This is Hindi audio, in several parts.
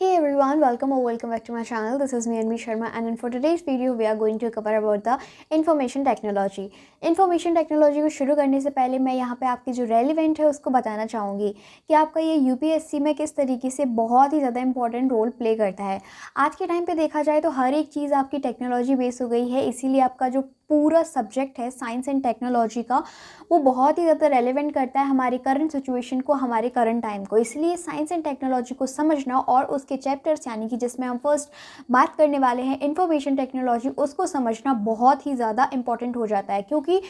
Hey everyone, welcome back to my channel. This is me Anvi Sharma, and for today's video we are going to cover about the information technology. Information technology को शुरू करने से पहले मैं यहाँ पे आपकी जो रेलिवेंट है उसको बताना चाहूँगी कि आपका ये यूपीएससी में किस तरीके से बहुत ही ज़्यादा इंपॉर्टेंट रोल प्ले करता है। आज के टाइम पे देखा जाए तो हर एक चीज़ आपकी टेक्नोलॉजी बेस हो गई है, इसीलिए आपका जो पूरा सब्जेक्ट है साइंस एंड टेक्नोलॉजी का वो बहुत ही ज़्यादा रेलेवेंट करता है हमारी करंट सिचुएशन को, हमारे करंट टाइम को। इसलिए साइंस एंड टेक्नोलॉजी को समझना और उसके चैप्टर्स यानी कि जिसमें हम फर्स्ट बात करने वाले हैं इंफॉर्मेशन टेक्नोलॉजी, उसको समझना बहुत ही ज़्यादा इंपॉर्टेंट हो जाता है। क्योंकि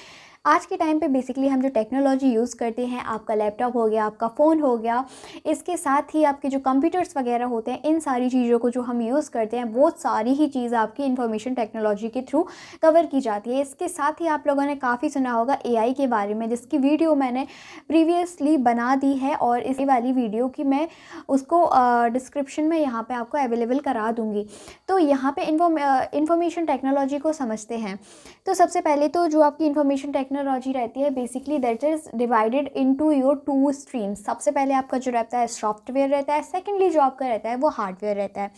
आज के टाइम पे बेसिकली हम जो टेक्नोलॉजी यूज़ करते हैं, आपका लैपटॉप हो गया, आपका फ़ोन हो गया, इसके साथ ही आपके जो कंप्यूटर्स वगैरह होते हैं, इन सारी चीज़ों को जो हम यूज़ करते हैं वो सारी ही चीज़ आपकी इंफॉर्मेशन टेक्नोलॉजी के थ्रू कवर की जाती है। इसके साथ ही आप लोगों ने काफ़ी सुना होगा एआई के बारे में, जिसकी वीडियो मैंने प्रीवियसली बना दी है और इस वाली वीडियो की मैं उसको डिस्क्रिप्शन में यहाँ पे आपको अवेलेबल करा दूँगी। तो यहाँ पे इंफॉर्मेशन टेक्नोलॉजी को समझते हैं। तो सबसे पहले तो जो आपकी इंफॉर्मेशन टेक्नोलॉजी रहती है basically that is divided into your two streams. सबसे पहले आपका जो रहता है सॉफ्टवेयर रहता है, सेकेंडली जो आपका रहता है वो हार्डवेयर रहता है।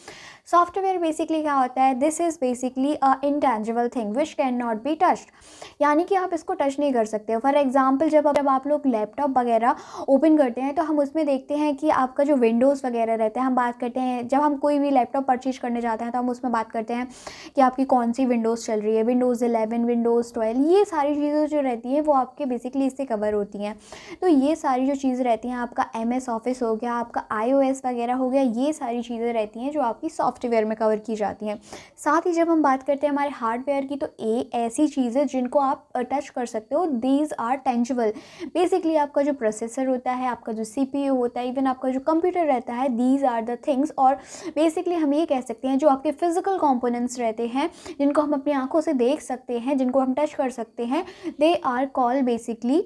सॉफ्टवेयर बेसिकली क्या होता है, this is basically a intangible thing which can not be touched, यानी कि आप इसको टच नहीं कर सकते हो। फॉर एग्जांपल जब आप लोग लैपटॉप वगैरह ओपन करते हैं तो हम उसमें देखते हैं कि आपका जो विंडोज़ वगैरह रहता है, हम बात करते हैं जब हम कोई भी लैपटॉप परचेज करने जाते हैं तो हम उसमें बात करते हैं कि आपकी कौन सी विंडोज़ चल रही है, विंडोज़ 11, विंडोज़ 12, ये सारी चीज़ें जो रहती हैं वो आपके बेसिकली इससे कवर होती हैं। तो ये सारी जो चीज़ें रहती हैं, आपका MS ऑफिस हो गया, आपका iOS वगैरह हो गया, ये सारी चीज़ें रहती हैं जो आपकी सॉफ्टवेयर में कवर की जाती हैं। साथ ही जब हम बात करते हैं हमारे हार्डवेयर की, तो ऐसी चीज़ें जिनको आप टच कर सकते हो, दीज आर टेंजिबल। बेसिकली आपका जो प्रोसेसर होता है, आपका जो CPU होता है, इवन आपका जो कंप्यूटर रहता है, दीज आर द थिंग्स। और बेसिकली हम ये कह सकते हैं जो आपके फिजिकल कंपोनेंट्स रहते हैं, जिनको हम अपनी आंखों से देख सकते हैं, जिनको हम टच कर सकते हैं, they are called basically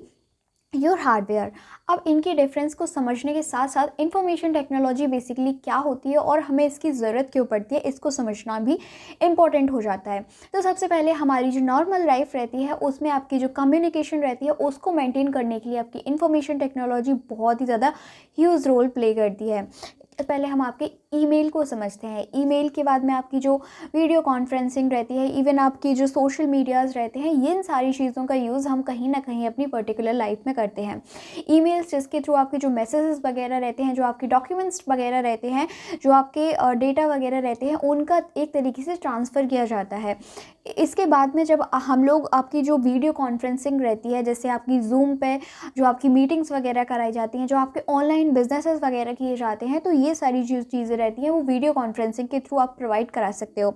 your hardware. अब इनके डिफरेंस को समझने के साथ साथ इंफॉर्मेशन टेक्नोलॉजी बेसिकली क्या होती है और हमें इसकी ज़रूरत क्यों पड़ती है, इसको समझना भी इम्पॉर्टेंट हो जाता है। तो सबसे पहले हमारी जो नॉर्मल लाइफ रहती है उसमें आपकी जो कम्युनिकेशन रहती है उसको मेंटेन करने के लिए आपकी इंफॉर्मेशन टेक्नोलॉजी बहुत ही ज़्यादा ह्यूज रोल प्ले करती है। पहले हम आपके ईमेल को समझते हैं। ईमेल के बाद में आपकी जो वीडियो कॉन्फ्रेंसिंग रहती है, इवन आपकी जो सोशल मीडियाज़ रहते हैं, इन सारी चीज़ों का यूज़ हम कहीं ना कहीं अपनी पर्टिकुलर लाइफ में करते हैं। ईमेल्स जिसके थ्रू आपके जो मैसेजेस वगैरह रहते हैं, जो आपके डॉक्यूमेंट्स वगैरह रहते हैं, जो आपके डेटा वगैरह रहते हैं, उनका एक तरीके से ट्रांसफ़र किया जाता है। इसके बाद में जब हम लोग आपकी जो वीडियो कॉन्फ्रेंसिंग रहती है, जैसे आपकी जूम पे जो आपकी मीटिंग्स वगैरह कराई जाती हैं, जो आपके ऑनलाइन बिजनेसेस वगैरह किए जाते हैं, तो ये सारी चीज़ें रहती हैं वो वीडियो कॉन्फ्रेंसिंग के थ्रू आप प्रोवाइड करा सकते हो।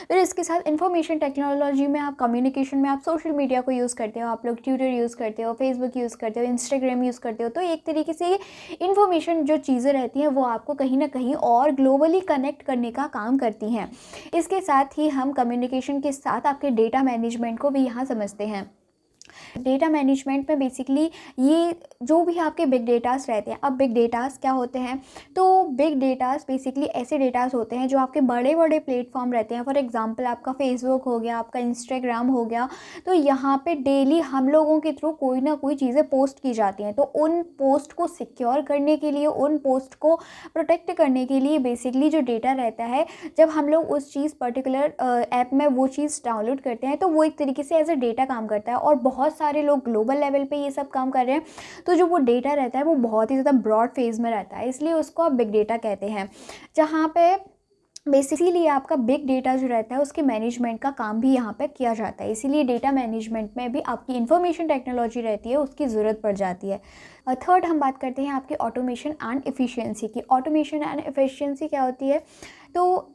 फिर इसके साथ इंफॉर्मेशन टेक्नोलॉजी में आप कम्युनिकेशन में आप सोशल मीडिया को यूज़ करते हो, आप लोग ट्विटर यूज़ करते हो, फेसबुक यूज़ करते हो, इंस्टाग्राम यूज़ करते हो। तो एक तरीके से ये इन्फॉर्मेशन जो चीज़ें रहती हैं वो आपको कहीं ना कहीं और ग्लोबली कनेक्ट करने का काम करती हैं। इसके साथ ही हम कम्युनिकेशन के साथ आपके डेटा मैनेजमेंट को भी यहाँ समझते हैं। डेटा मैनेजमेंट में बेसिकली ये जो भी आपके बिग डेटास रहते हैं। अब बिग डेटास क्या होते हैं, तो बिग डेटास बेसिकली ऐसे डेटास होते हैं जो आपके बड़े बड़े प्लेटफॉर्म रहते हैं। फॉर एग्जांपल आपका फेसबुक हो गया, आपका इंस्टाग्राम हो गया, तो यहाँ पे डेली हम लोगों के थ्रू कोई ना कोई चीज़ें पोस्ट की जाती हैं। तो उन पोस्ट को सिक्योर करने के लिए, उन पोस्ट को प्रोटेक्ट करने के लिए बेसिकली जो डेटा रहता है, जब हम लोग उस चीज़ पर्टिकुलर ऐप में वो चीज़ डाउनलोड करते हैं तो वो एक तरीके से एज ए डेटा काम करता है। और बहुत सारे लोग ग्लोबल लेवल पे ये सब काम कर रहे हैं, तो जो वो डेटा रहता है वो बहुत ही ज़्यादा ब्रॉड फेज में रहता है, इसलिए उसको आप बिग डेटा कहते हैं। जहाँ पे बेसिकली आपका बिग डेटा जो रहता है उसके मैनेजमेंट का काम भी यहाँ पे किया जाता है, इसीलिए डेटा मैनेजमेंट में भी आपकी इंफॉर्मेशन टेक्नोलॉजी रहती है, उसकी ज़रूरत पड़ जाती है। और थर्ड हम बात करते हैं आपकी ऑटोमेशन एंड एफिशिएंसी की। ऑटोमेशन एंड एफिशिएंसी क्या होती है, तो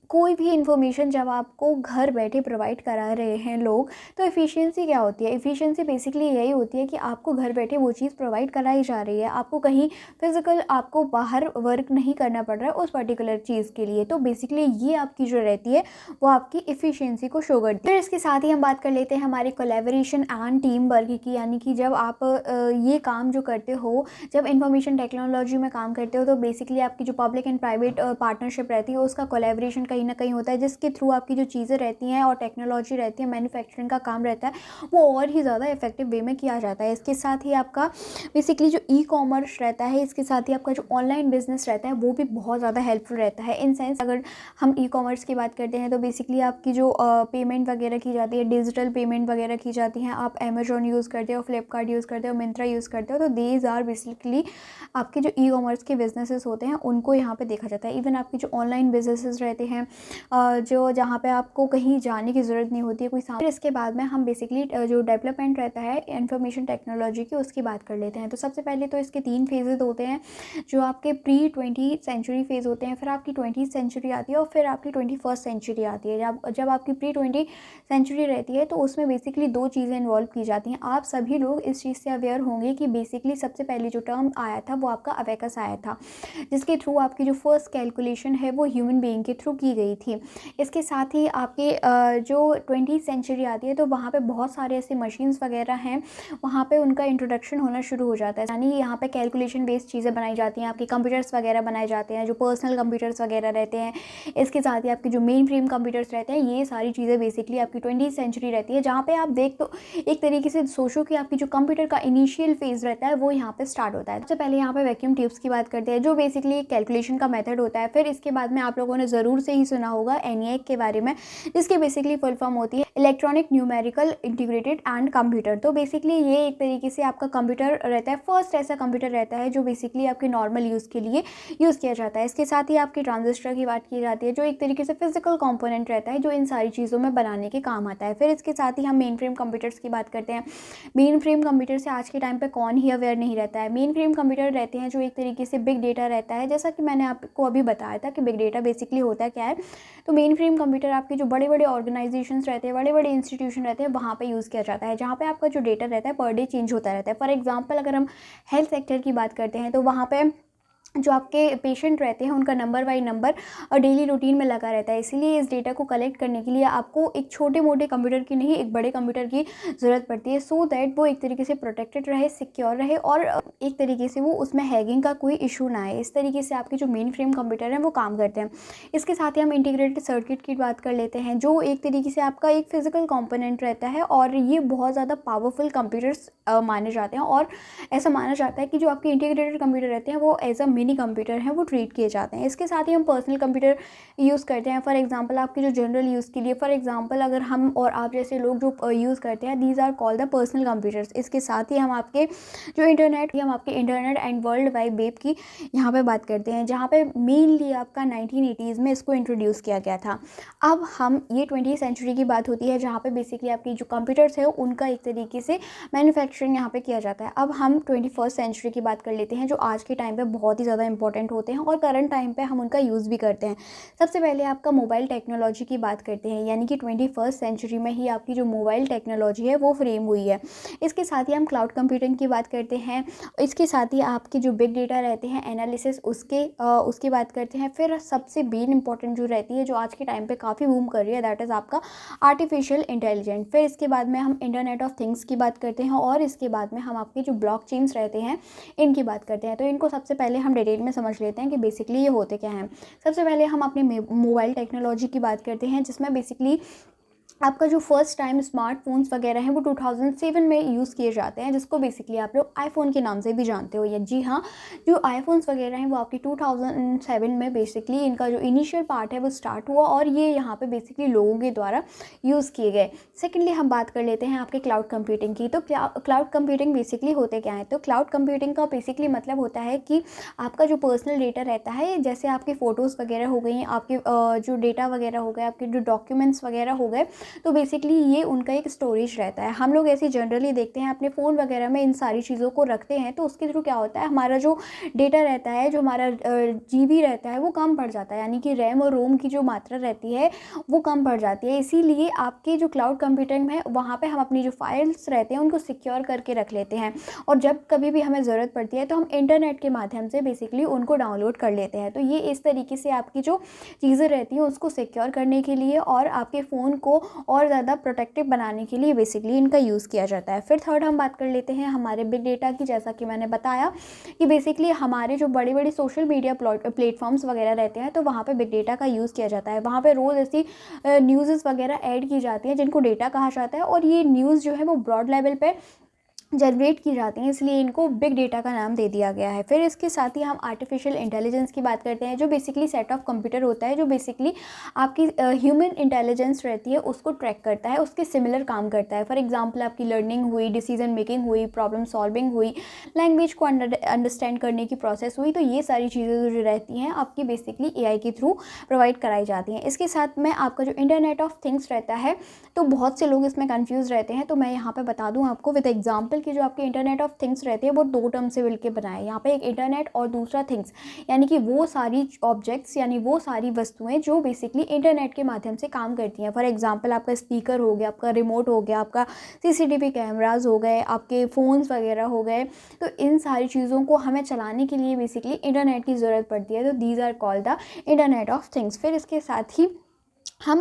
कोई भी इन्फॉर्मेशन जब आपको घर बैठे प्रोवाइड करा रहे हैं लोग, तो एफिशिएंसी क्या होती है। एफिशिएंसी बेसिकली यही होती है कि आपको घर बैठे वो चीज़ प्रोवाइड कराई जा रही है, आपको कहीं फिजिकल आपको बाहर वर्क नहीं करना पड़ रहा है उस पर्टिकुलर चीज़ के लिए। तो बेसिकली ये आपकी जो रहती है वो आपकी एफिशिएंसी को शो करती है। फिर इसके साथ ही हम बात कर लेते हैं हमारे कोलैबोरेशन एंड टीम वर्क की, यानी कि जब आप ये काम जो करते हो, जब इंफॉर्मेशन टेक्नोलॉजी में काम करते हो, तो बेसिकली आपकी जो पब्लिक एंड प्राइवेट पार्टनरशिप रहती है उसका कोलैबोरेशन का कहीं ना कहीं होता है, जिसके थ्रू आपकी जो चीज़ें रहती हैं और टेक्नोलॉजी रहती है, मैन्युफैक्चरिंग का काम रहता है, वो और ही ज़्यादा इफेक्टिव वे में किया जाता है। इसके साथ ही आपका बेसिकली जो ई कॉमर्स रहता है, इसके साथ ही आपका जो ऑनलाइन बिजनेस रहता है वो भी बहुत ज़्यादा हेल्पफुल रहता है। इन सेंस अगर हम ई कॉमर्स की बात करते हैं तो बेसिकली आपकी जो पेमेंट वगैरह की जाती है, डिजिटल पेमेंट वगैरह की जाती हैं, आप अमेजोन यूज़ करते हो, फ्लिपकार्ट यूज़ करते हो, मिंत्रा यूज़ करते हो, तो दीज आर बेसिकली आपके जो ई कॉमर्स के बिजनेसेस होते हैं उनको यहाँ पे देखा जाता है। इवन आपके जो ऑनलाइन बिजनेसेस रहते हैं जो जहाँ पे आपको कहीं जाने की ज़रूरत नहीं होती है कोई फिर इसके बाद में हम बेसिकली जो डेवलपमेंट रहता है इंफॉर्मेशन टेक्नोलॉजी की, उसकी बात कर लेते हैं। तो सबसे पहले तो इसके 3 फेजेज़ होते हैं, जो आपके प्री 20th सेंचुरी फेज़ होते हैं, फिर आपकी 20th सेंचुरी आती है और फिर आपकी 21st सेंचुरी आती है। जब आपकी प्री 20 सेंचुरी रहती है तो उसमें बेसिकली 2 चीज़ें इन्वॉल्व की जाती हैं। आप सभी लोग इस चीज़ से अवेयर होंगे कि बेसिकली सबसे पहले जो टर्म आया था वो आपका अबेकस आया था, जिसके थ्रू आपकी जो फर्स्ट कैलकुलेशन है वो ह्यूमन बीइंग के थ्रू की गई थी। इसके साथ ही आपके जो 20th सेंचुरी आती है तो वहाँ पे बहुत सारे ऐसे मशीन्स वगैरह हैं, वहाँ पे उनका इंट्रोडक्शन होना शुरू हो जाता है, यानी यहाँ पे कैलकुलेशन बेस्ड चीज़ें बनाई जाती हैं, आपके कंप्यूटर्स वगैरह बनाए जाते हैं, जो पर्सनल कंप्यूटर्स वगैरह रहते हैं। इसके साथ ही आपके जो मेन फ्रेम कंप्यूटर्स रहते हैं, ये सारी चीज़ें बेसिकली आपकी 20th सेंचुरी रहती है, जहाँ पे आप देख तो एक तरीके से सोचो कि आपकी जो कंप्यूटर का इनिशियल फेज़ रहता है वो यहाँ पे स्टार्ट होता है। सबसे पहले यहाँ पे वैक्यूम ट्यूब्स की बात करते हैं, जो बेसिकली कैलकुलेशन का मेथड होता है। फिर इसके बाद में आप लोगों ने ज़रूर से ही सुना होगा ENIAC के बारे में, जिसकी बेसिकली फुल फॉर्म होती है electronic numerical integrated and computer. तो बेसिकली ये एक तरीके से आपका कंप्यूटर रहता है, फर्स्ट ऐसा कंप्यूटर रहता है जो बेसिकली आपके नॉर्मल यूज़ के लिए यूज़ किया जाता है। इसके साथ ही आपकी ट्रांजिस्टर की बात की जाती है, जो एक तरीके से फिजिकल कंपोनेंट रहता है जो इन सारी चीज़ों में बनाने के काम आता है। फिर इसके साथ ही हम मेन फ्रेम कंप्यूटर्स की बात करते हैं। मेन फ्रेम कंप्यूटर से आज के टाइम पे कौन ही अवेयर नहीं रहता है। मेन फ्रेम कंप्यूटर रहते हैं जो एक तरीके से बिग डेटा रहता है, जैसा कि मैंने आपको अभी बताया था कि बिग डेटा बेसिकली होता क्या है। तो मेन फ्रेम कंप्यूटर आपके जो बड़े बड़े ऑर्गेनाइजेशंस रहते हैं, बड़े बड़े इंस्टीट्यूशन रहते हैं, वहाँ पे यूज़ किया जाता है, जहाँ पे आपका जो डेटा रहता है पर डे चेंज होता रहता है। फॉर एग्जांपल अगर हम हेल्थ सेक्टर की बात करते हैं तो वहाँ पे जो आपके पेशेंट रहते हैं उनका नंबर बाई नंबर और डेली रूटीन में लगा रहता है। इसीलिए इस डेटा को कलेक्ट करने के लिए आपको एक छोटे मोटे कंप्यूटर की नहीं, एक बड़े कंप्यूटर की ज़रूरत पड़ती है, सो दैट वो एक तरीके से प्रोटेक्टेड रहे, सिक्योर रहे और एक तरीके से वो उसमें हैगिंग का कोई इशू ना आए। इस तरीके से आपके जो मेन फ्रेम कंप्यूटर हैं वो काम करते हैं। इसके साथ ही हम इंटीग्रेटेड सर्किट की बात कर लेते हैं, जो एक तरीके से आपका एक फिजिकल कॉम्पोनेंट रहता है और ये बहुत ज़्यादा पावरफुल कंप्यूटर्स माने जाते हैं। और ऐसा माना जाता है कि जो आपके इंटीग्रेटेड कंप्यूटर रहते हैं वो एज अ मिनी कंप्यूटर हैं, वो ट्रीट किए जाते हैं। इसके साथ ही हम पर्सनल कंप्यूटर यूज़ करते हैं, फॉर एग्जांपल आपके जो जनरल यूज़ के लिए, फॉर एग्जांपल अगर हम और आप जैसे लोग जो यूज़ करते हैं, these are called the personal computers. इसके साथ ही हम आपके जो internet and world wide web की यहाँ पे बात करते हैं, जहाँ पे मेनली आपका 1980s में इसको इंट्रोड्यूस किया गया था। अब हम ये 20th सेंचुरी की बात होती है, जहाँ पे बेसिकली आपकी जो कंप्यूटर्स है उनका एक तरीके से मैन्युफैक्चरिंग यहाँ पे किया जाता है। अब हम 21st सेंचुरी की बात कर लेते हैं, जो आज के टाइम पे बहुत ही ज़्यादा इंपॉर्टेंट होते हैं और करंट टाइम पे हम उनका यूज़ भी करते हैं। सबसे पहले आपका मोबाइल टेक्नोलॉजी की बात करते हैं, यानी कि 21st सेंचुरी में ही आपकी जो मोबाइल टेक्नोलॉजी है वो फ्रेम हुई है। इसके साथ ही हम क्लाउड कंप्यूटिंग की बात करते हैं। इसके साथ ही आपके जो बिग डेटा रहते हैं, एनालिसिस उसकी बात करते हैं। फिर सबसे मेन इंपॉर्टेंट जो रहती है, जो आज के टाइम पे काफ़ी बूम कर रही है, दैट इज़ आपका आर्टिफिशियल इंटेलिजेंस। फिर इसके बाद में हम इंटरनेट ऑफ थिंग्स की बात करते हैं और इसके बाद में हम आपके जो ब्लॉकचेन्स रहते हैं इनकी बात करते हैं। तो इनको सबसे पहले हम डिटेल में समझ लेते हैं कि बेसिकली ये होते क्या हैं। सबसे पहले हम अपने मोबाइल टेक्नोलॉजी की बात करते हैं, जिसमें बेसिकली आपका जो फर्स्ट टाइम स्मार्टफोन्स वगैरह हैं वो 2007 में यूज़ किए जाते हैं, जिसको बेसिकली आप लोग आईफोन के नाम से भी जानते हो। या जी हाँ, जो आईफोन्स वगैरह हैं वो आपके 2007 में बेसिकली इनका जो इनिशियल पार्ट है वो स्टार्ट हुआ और ये यहाँ पे बेसिकली लोगों के द्वारा यूज़ किए गए। सेकेंडली हम बात कर लेते हैं आपके क्लाउड कंप्यूटिंग की। तो क्लाउड कंप्यूटिंग बेसिकली होते क्या है? तो क्लाउड कंप्यूटिंग का बेसिकली मतलब होता है कि आपका जो पर्सनल डेटा रहता है, जैसे आपकी फ़ोटोज़ वगैरह हो गई, आपके जो डेटा वगैरह हो गए, आपके जो डॉक्यूमेंट्स वगैरह हो गए, तो बेसिकली ये उनका एक स्टोरेज रहता है। हम लोग ऐसे जनरली देखते हैं अपने फ़ोन वगैरह में इन सारी चीज़ों को रखते हैं, तो उसके थ्रू क्या होता है, हमारा जो डेटा रहता है, जो हमारा जीबी रहता है वो कम पड़ जाता है, यानी कि रैम और रोम की जो मात्रा रहती है वो कम पड़ जाती है। इसीलिए आपके जो क्लाउड कंप्यूटिंग है वहाँ पे हम अपनी जो फाइल्स रहते हैं उनको सिक्योर करके रख लेते हैं, और जब कभी भी हमें ज़रूरत पड़ती है तो हम इंटरनेट के माध्यम से बेसिकली उनको डाउनलोड कर लेते हैं। तो ये इस तरीके से आपकी जो चीज़ें रहती हैं उसको सिक्योर करने के लिए और आपके फ़ोन को और ज़्यादा प्रोटेक्टिव बनाने के लिए बेसिकली इनका यूज़ किया जाता है। फिर थर्ड हम बात कर लेते हैं हमारे बिग डेटा की। जैसा कि मैंने बताया कि बेसिकली हमारे जो बड़ी बड़ी सोशल मीडिया प्लेटफॉर्म्स वगैरह रहते हैं, तो वहाँ पे बिग डेटा का यूज़ किया जाता है। वहाँ पे रोज़ ऐसी न्यूज़ वगैरह ऐड की जाती हैं जिनको डेटा कहा जाता है, और ये न्यूज़ जो है वो ब्रॉड लेवल पे जनरेट की जाती हैं, इसलिए इनको बिग डेटा का नाम दे दिया गया है। फिर इसके साथ ही हम आर्टिफिशियल इंटेलिजेंस की बात करते हैं, जो बेसिकली सेट ऑफ कंप्यूटर होता है, जो बेसिकली आपकी ह्यूमन इंटेलिजेंस रहती है उसको ट्रैक करता है, उसके सिमिलर काम करता है। फॉर एग्जांपल आपकी लर्निंग हुई, डिसीजन मेकिंग हुई, प्रॉब्लम सॉल्विंग हुई, लैंग्वेज को अंडरस्टैंड करने की प्रोसेस हुई, तो ये सारी चीज़ें जो रहती हैं आपकी बेसिकली AI के थ्रू प्रोवाइड कराई जाती हैं। इसके साथ में आपका जो इंटरनेट ऑफ थिंग्स रहता है, तो बहुत से लोग इसमें कन्फ्यूज़ रहते हैं, तो मैं यहाँ पर बता दूँ आपको विद एग्जाम्पल कि जो आपके इंटरनेट ऑफ थिंग्स रहते हैं वो दो टर्म से मिलकर बनाए। यहाँ पे एक इंटरनेट और दूसरा थिंग्स, यानी कि वो सारी ऑब्जेक्ट्स यानी वो सारी वस्तुएं जो बेसिकली इंटरनेट के माध्यम से काम करती हैं। फॉर एग्जांपल आपका स्पीकर हो गया, आपका रिमोट हो गया, आपका CCTV कैमराज हो गए, आपके फ़ोन्स वगैरह हो गए, तो इन सारी चीज़ों को हमें चलाने के लिए बेसिकली इंटरनेट की ज़रूरत पड़ती है। तो these are called the internet of things. फिर इसके साथ ही हम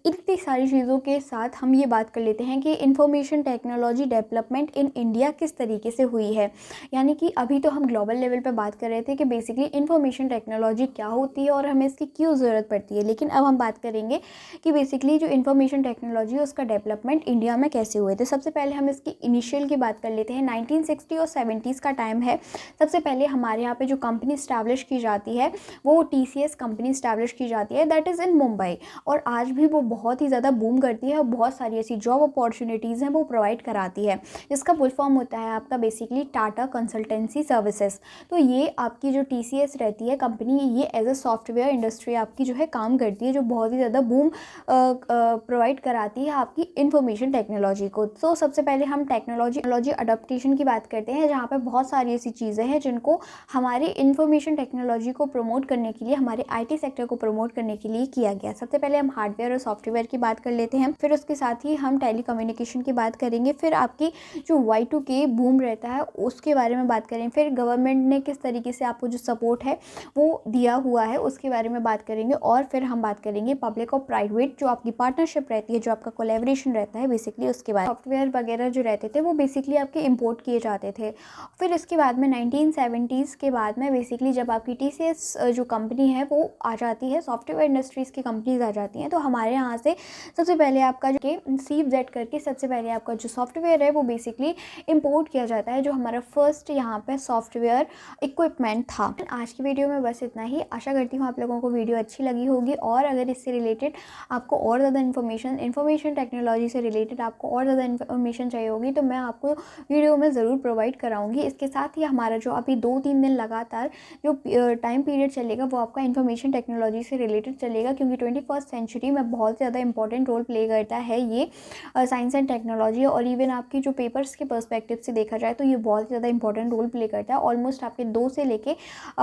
इतनी सारी चीज़ों के साथ हम ये बात कर लेते हैं कि information technology development in India किस तरीके से हुई है। यानी कि अभी तो हम ग्लोबल लेवल पे बात कर रहे थे कि बेसिकली इंफॉर्मेशन टेक्नोलॉजी क्या होती है और हमें इसकी क्यों ज़रूरत पड़ती है, लेकिन अब हम बात करेंगे कि बेसिकली जो इंफॉर्मेशन टेक्नोलॉजी है उसका डेवलपमेंट इंडिया में कैसे हुए थे। सबसे पहले हम इसकी इनिशियल की बात कर लेते हैं। 1960 और 70s का टाइम है। सबसे पहले हमारे यहाँ पर जो कंपनी इस्टेब्लिश की जाती है वो TCS कंपनी इस्टेब्लिश की जाती है, दैट इज़ इन मुंबई, और आज भी वो बहुत ही ज़्यादा बूम करती है और बहुत सारी ऐसी जॉब अपॉर्चुनिटीज़ हैं वो प्रोवाइड कराती है, जिसका फुल फॉर्म होता है आपका बेसिकली टाटा कंसल्टेंसी सर्विसेज। तो ये आपकी जो TCS रहती है कंपनी, ये एज अ सॉफ्टवेयर इंडस्ट्री आपकी जो है काम करती है, जो बहुत ही ज़्यादा बूम प्रोवाइड कराती है आपकी इंफॉर्मेशन टेक्नोलॉजी को। तो सबसे पहले हम टेक्नोलॉजी अडॉप्टेशन की बात करते हैं, जहाँ पर बहुत सारी ऐसी चीज़ें हैं जिनको हमारे इंफॉर्मेशन टेक्नोलॉजी को प्रमोट करने के लिए, हमारे IT सेक्टर को प्रमोट करने के लिए किया गया। सबसे पहले हम हार्डवेयर और सॉफ्टवेयर की बात कर लेते हैं, फिर उसके साथ ही हम टेलीकम्युनिकेशन की बात करेंगे, फिर आपकी जो Y2K बूम रहता है उसके बारे में बात करेंगे, फिर गवर्नमेंट ने किस तरीके से आपको जो सपोर्ट है वो दिया हुआ है उसके बारे में बात करेंगे, और फिर हम बात करेंगे पब्लिक और प्राइवेट जो आपकी पार्टनरशिप रहती है, जो आपका कोलैबोरेशन रहता है बेसिकली उसके बाद। सॉफ्टवेयर वगैरह जो रहते थे वो बेसिकली आपके इम्पोर्ट किए जाते थे। फिर इसके बाद में 1970s के बाद में बेसिकली जब आपकी TCS जो कंपनी है वो आ जाती है, सॉफ्टवेयर इंडस्ट्रीज़ की कंपनीज आ जाती हैं, तो हमारे यहाँ से सबसे पहले आपका जो CZ करके सबसे पहले आपका जो सॉफ्टवेयर है वो बेसिकली इंपोर्ट किया जाता है, जो हमारा फर्स्ट यहाँ पे सॉफ्टवेयर इक्विपमेंट था। आज की वीडियो में बस इतना ही। आशा करती हूँ आप लोगों को वीडियो अच्छी लगी होगी, और अगर इससे रिलेटेड आपको और ज़्यादा इंफॉर्मेशन टेक्नोलॉजी से रिलेटेड आपको और ज़्यादा इन्फॉर्मेशन चाहिए होगी तो मैं आपको वीडियो में ज़रूर प्रोवाइड कराऊंगी। इसके साथ ही हमारा जो अभी 2-3 दिन लगातार जो टाइम पीरियड चलेगा वो आपका इंफॉर्मेशन टेक्नोलॉजी से रिलेटेड चलेगा, क्योंकि 21st सेंचुरी में बहुत ज़्यादा इंपॉर्टेंट रोल प्ले करता है ये साइंस एंड टेक्नोलॉजी, और इवन आपकी जो पेपर्स के पर्सपेक्टिव से देखा जाए तो ये बहुत ज़्यादा इंपॉर्टेंट रोल प्ले करता है। ऑलमोस्ट आपके 2 से लेके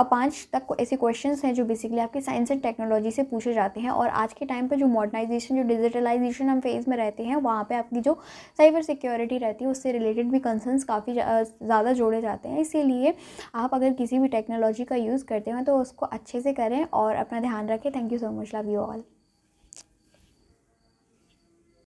5 तक ऐसे क्वेश्चंस हैं जो बेसिकली आपके साइंस एंड टेक्नोलॉजी से पूछे जाते हैं। और आज के टाइम पे जो मॉडर्नाइजेशन, जो डिजिटलाइजेशन हम फेज़ में रहते हैं, वहाँ पे आपकी जो साइबर सिक्योरिटी रहती है उससे रिलेटेड भी कंसर्न्स काफ़ी ज़्यादा जोड़े जाते हैं। इसीलिए आप अगर किसी भी टेक्नोलॉजी का यूज़ करते हैं तो उसको अच्छे से करें और अपना ध्यान रखें। Thank you so much, love you all.